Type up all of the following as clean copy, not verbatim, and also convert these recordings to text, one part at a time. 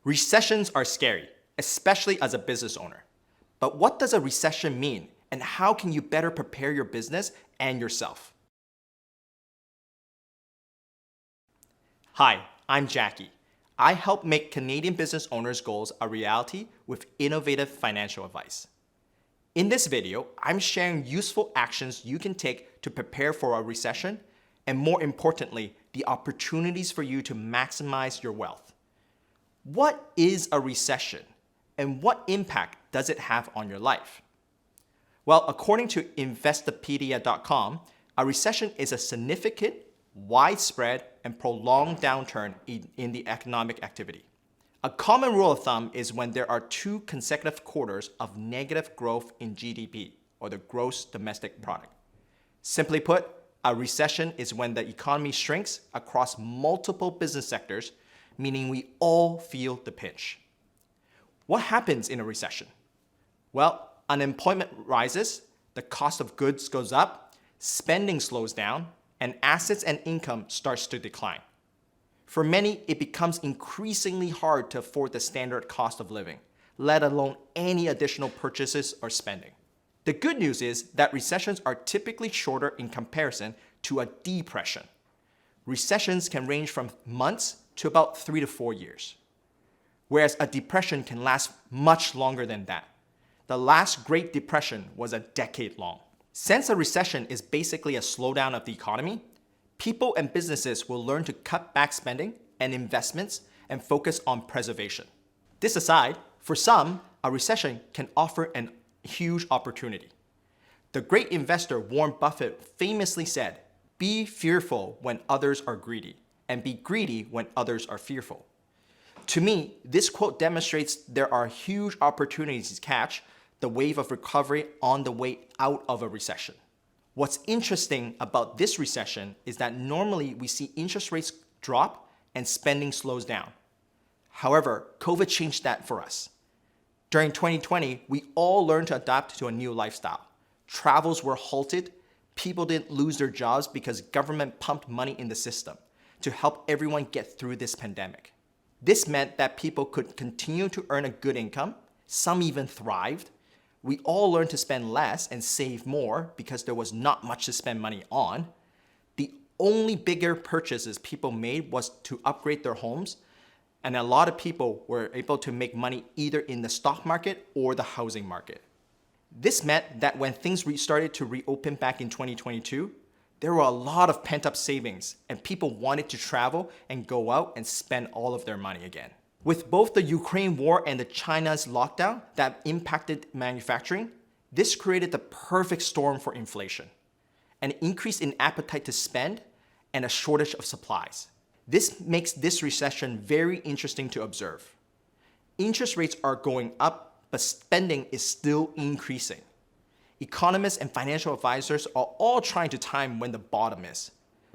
Recessions are scary, especially as a business owner. But what does a recession mean, and how can you better prepare your business and yourself? Hi, I'm Jackie. I help make Canadian business owners' goals a reality with innovative financial advice. In this video, I'm sharing useful actions you can take to prepare for a recession, and more importantly, the opportunities for you to maximize your wealth. What is a recession, and what impact does it have on your life? Well, according to Investopedia.com, a recession is a significant, widespread, and prolonged downturn in the economic activity. A common rule of thumb is when there are 2 consecutive quarters of negative growth in GDP, or the gross domestic product. Simply put, a recession is when the economy shrinks across multiple business sectors, meaning we all feel the pinch. What happens in a recession? Well, unemployment rises, the cost of goods goes up, spending slows down, and assets and income starts to decline. For many, it becomes increasingly hard to afford the standard cost of living, let alone any additional purchases or spending. The good news is that recessions are typically shorter in comparison to a depression. Recessions can range from months to about 3 to 4 years, whereas a depression can last much longer than that. The last Great Depression was a decade long. Since a recession is basically a slowdown of the economy, people and businesses will learn to cut back spending and investments and focus on preservation. This aside, for some, a recession can offer a huge opportunity. The great investor Warren Buffett famously said, "Be fearful when others are greedy, and be greedy when others are fearful." To me, this quote demonstrates there are huge opportunities to catch the wave of recovery on the way out of a recession. What's interesting about this recession is that normally we see interest rates drop and spending slows down. However, COVID changed that for us. During 2020, we all learned to adapt to a new lifestyle. Travels were halted, people didn't lose their jobs because government pumped money in the system to help everyone get through this pandemic. This meant that people could continue to earn a good income, some even thrived. We all learned to spend less and save more because there was not much to spend money on. The only bigger purchases people made was to upgrade their homes, and a lot of people were able to make money either in the stock market or the housing market. This meant that when things started to reopen back in 2022, there were a lot of pent-up savings, and people wanted to travel and go out and spend all of their money again. With both the Ukraine war and the China's lockdown that impacted manufacturing, this created the perfect storm for inflation, an increase in appetite to spend, and a shortage of supplies. This makes this recession very interesting to observe. Interest rates are going up, but spending is still increasing. Economists and financial advisors are all trying to time when the bottom is,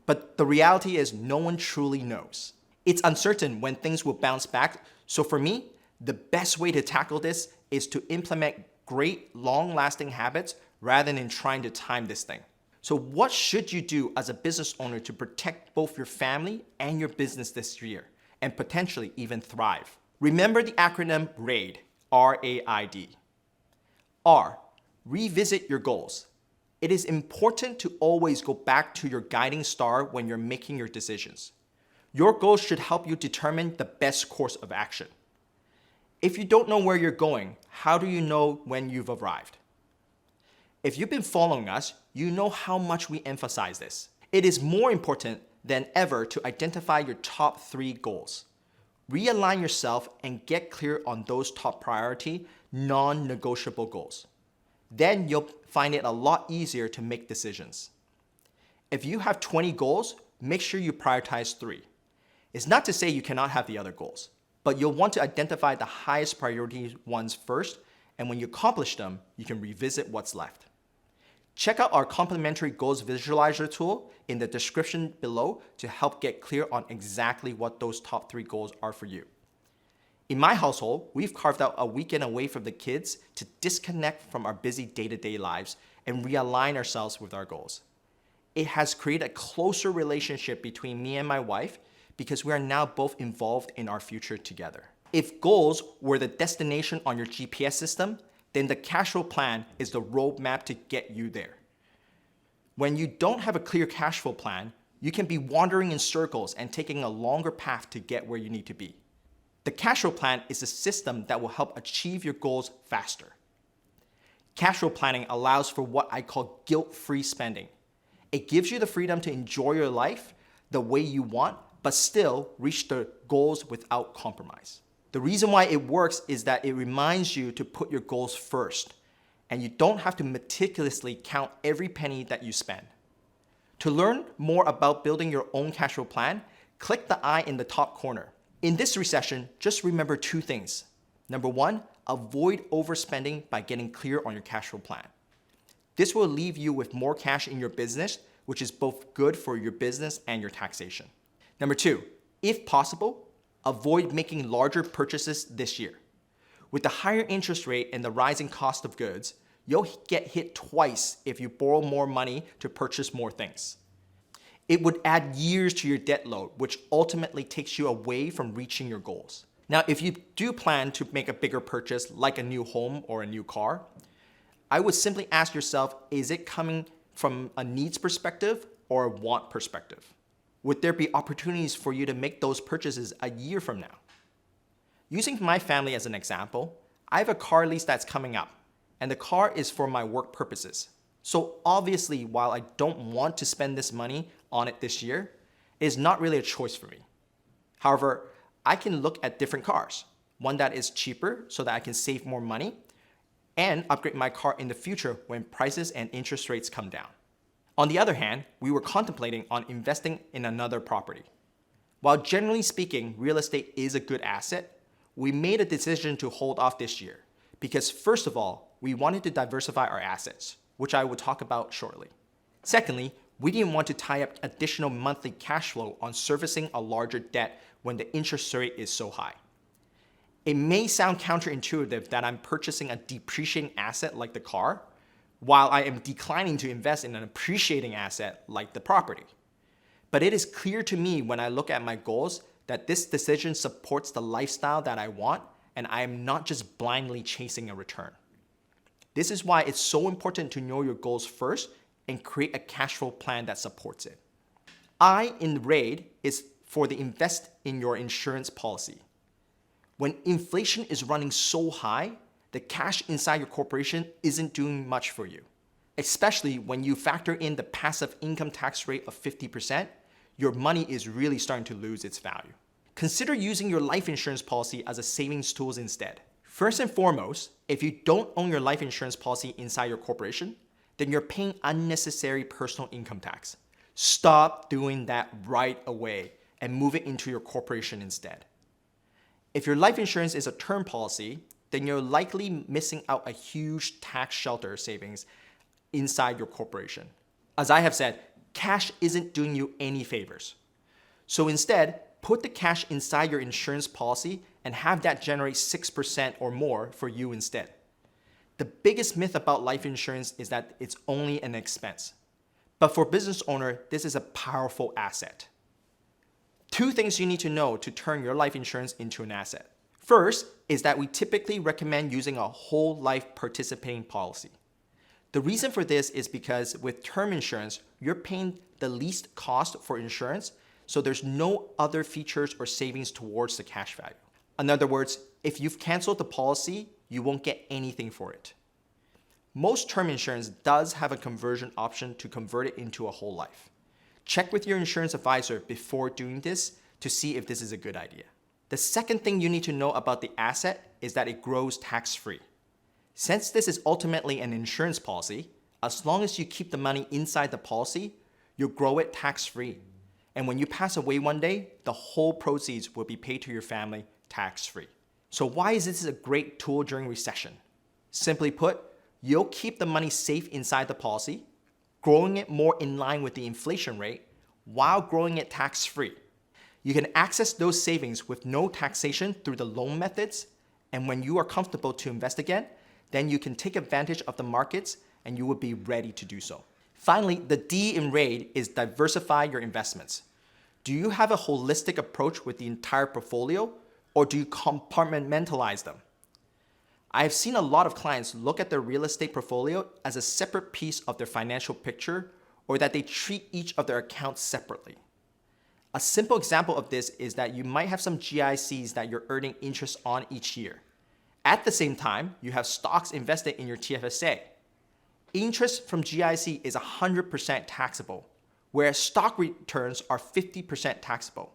but the reality is no one truly knows. It's uncertain when things will bounce back, so for me, the best way to tackle this is to implement great, long-lasting habits rather than trying to time this thing. So what should you do as a business owner to protect both your family and your business this year, and potentially even thrive? Remember the acronym RAID, R-A-I-D. R, revisit your goals. It is important to always go back to your guiding star when you're making your decisions. Your goals should help you determine the best course of action. If you don't know where you're going, how do you know when you've arrived? If you've been following us, you know how much we emphasize this. It is more important than ever to identify your top 3 goals. Realign yourself and get clear on those top priority, non-negotiable goals. Then you'll find it a lot easier to make decisions. If you have 20 goals, make sure you prioritize 3. It's not to say you cannot have the other goals, but you'll want to identify the highest priority ones first, and when you accomplish them, you can revisit what's left. Check out our complimentary Goals Visualizer tool in the description below to help get clear on exactly what those top 3 goals are for you. In my household, we've carved out a weekend away from the kids to disconnect from our busy day-to-day lives and realign ourselves with our goals. It has created a closer relationship between me and my wife because we are now both involved in our future together. If goals were the destination on your GPS system, then the cash flow plan is the roadmap to get you there. When you don't have a clear cash flow plan, you can be wandering in circles and taking a longer path to get where you need to be. The cash flow plan is a system that will help achieve your goals faster. Cash flow planning allows for what I call guilt-free spending. It gives you the freedom to enjoy your life the way you want, but still reach the goals without compromise. The reason why it works is that it reminds you to put your goals first, and you don't have to meticulously count every penny that you spend. To learn more about building your own cash flow plan, click the I in the top corner. In this recession, just remember two things. Number one, avoid overspending by getting clear on your cash flow plan. This will leave you with more cash in your business, which is both good for your business and your taxation. Number two, if possible, avoid making larger purchases this year. With the higher interest rate and the rising cost of goods, you'll get hit twice if you borrow more money to purchase more things. It would add years to your debt load, which ultimately takes you away from reaching your goals. Now, if you do plan to make a bigger purchase like a new home or a new car, I would simply ask yourself, is it coming from a needs perspective or a want perspective? Would there be opportunities for you to make those purchases a year from now? Using my family as an example, I have a car lease that's coming up, and the car is for my work purposes. So obviously, while I don't want to spend this money on it this year, it is not really a choice for me. However, I can look at different cars, one that is cheaper so that I can save more money and upgrade my car in the future when prices and interest rates come down. On the other hand, we were contemplating on investing in another property. While generally speaking, real estate is a good asset, we made a decision to hold off this year because first of all, we wanted to diversify our assets, which I will talk about shortly. Secondly, we didn't want to tie up additional monthly cash flow on servicing a larger debt when the interest rate is so high. It may sound counterintuitive that I'm purchasing a depreciating asset like the car, while I am declining to invest in an appreciating asset like the property. But it is clear to me when I look at my goals that this decision supports the lifestyle that I want, and I am not just blindly chasing a return. This is why it's so important to know your goals first and create a cash flow plan that supports it. I in RAID is for the invest in your insurance policy. When inflation is running so high, the cash inside your corporation isn't doing much for you. Especially when you factor in the passive income tax rate of 50%, your money is really starting to lose its value. Consider using your life insurance policy as a savings tool instead. First and foremost, if you don't own your life insurance policy inside your corporation, then you're paying unnecessary personal income tax. Stop doing that right away and move it into your corporation instead. If your life insurance is a term policy, then you're likely missing out a huge tax shelter savings inside your corporation. As I have said, cash isn't doing you any favors. So instead, put the cash inside your insurance policy and have that generate 6% or more for you instead. The biggest myth about life insurance is that it's only an expense. But for a business owner, this is a powerful asset. Two things you need to know to turn your life insurance into an asset. First is that we typically recommend using a whole life participating policy. The reason for this is because with term insurance, you're paying the least cost for insurance, so there's no other features or savings towards the cash value. In other words, if you've canceled the policy, you won't get anything for it. Most term insurance does have a conversion option to convert it into a whole life. Check with your insurance advisor before doing this to see if this is a good idea. The second thing you need to know about the asset is that it grows tax-free. Since this is ultimately an insurance policy, as long as you keep the money inside the policy, you'll grow it tax-free. And when you pass away one day, the whole proceeds will be paid to your family tax-free. So why is this a great tool during recession? Simply put, you'll keep the money safe inside the policy, growing it more in line with the inflation rate, while growing it tax-free. You can access those savings with no taxation through the loan methods, and when you are comfortable to invest again, then you can take advantage of the markets and you will be ready to do so. Finally, the D in RAID is diversify your investments. Do you have a holistic approach with the entire portfolio, or do you compartmentalize them? I have seen a lot of clients look at their real estate portfolio as a separate piece of their financial picture, or that they treat each of their accounts separately. A simple example of this is that you might have some GICs that you're earning interest on each year. At the same time, you have stocks invested in your TFSA. Interest from GIC is 100% taxable, whereas stock returns are 50% taxable.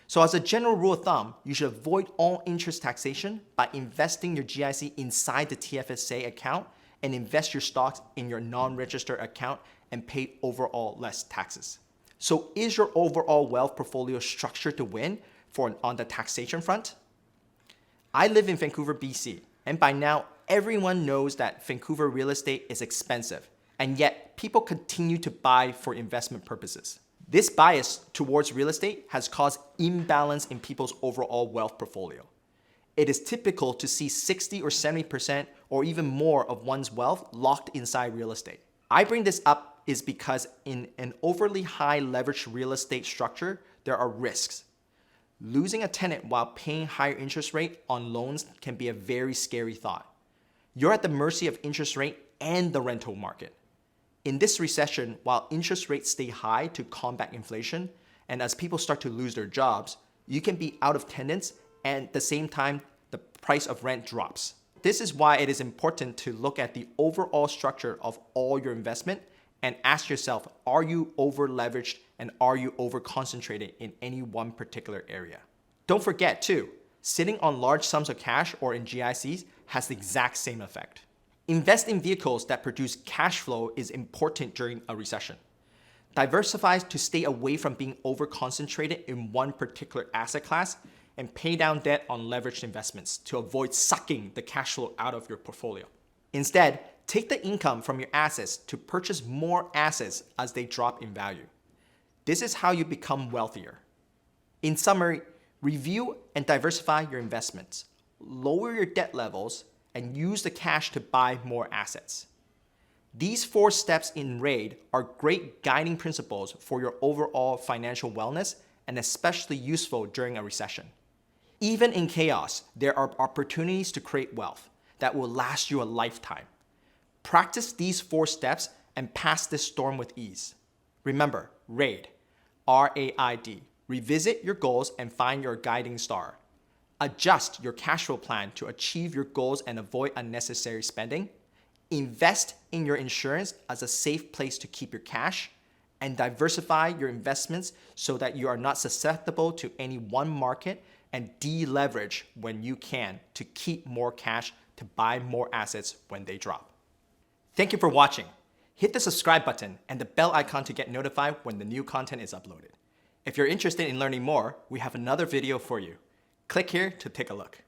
So as a general rule of thumb, you should avoid all interest taxation by investing your GIC inside the TFSA account and invest your stocks in your non-registered account and pay overall less taxes. So is your overall wealth portfolio structured to win on the taxation front? I live in Vancouver, BC, and by now everyone knows that Vancouver real estate is expensive, and yet people continue to buy for investment purposes. This bias towards real estate has caused imbalance in people's overall wealth portfolio. It is typical to see 60 or 70% or even more of one's wealth locked inside real estate. I bring this up is because in an overly high leveraged real estate structure, there are risks. Losing a tenant while paying higher interest rate on loans can be a very scary thought. You're at the mercy of interest rate and the rental market. In this recession, while interest rates stay high to combat inflation, and as people start to lose their jobs, you can be out of tenants and at the same time, the price of rent drops. This is why it is important to look at the overall structure of all your investment and ask yourself, are you over leveraged and are you over concentrated in any one particular area? Don't forget too, sitting on large sums of cash or in GICs has the exact same effect. Invest in vehicles that produce cash flow is important during a recession. Diversify to stay away from being over-concentrated in one particular asset class and pay down debt on leveraged investments to avoid sucking the cash flow out of your portfolio. Instead, take the income from your assets to purchase more assets as they drop in value. This is how you become wealthier. In summary, review and diversify your investments, lower your debt levels, and use the cash to buy more assets. These 4 steps in RAID are great guiding principles for your overall financial wellness and especially useful during a recession. Even in chaos, there are opportunities to create wealth that will last you a lifetime. Practice these 4 steps and pass this storm with ease. Remember, RAID, R-A-I-D, revisit your goals and find your guiding star. Adjust your cash flow plan to achieve your goals and avoid unnecessary spending. Invest in your insurance as a safe place to keep your cash. And diversify your investments so that you are not susceptible to any one market, and deleverage when you can to keep more cash to buy more assets when they drop. Thank you for watching. Hit the subscribe button and the bell icon to get notified when the new content is uploaded. If you're interested in learning more, we have another video for you. Click here to take a look.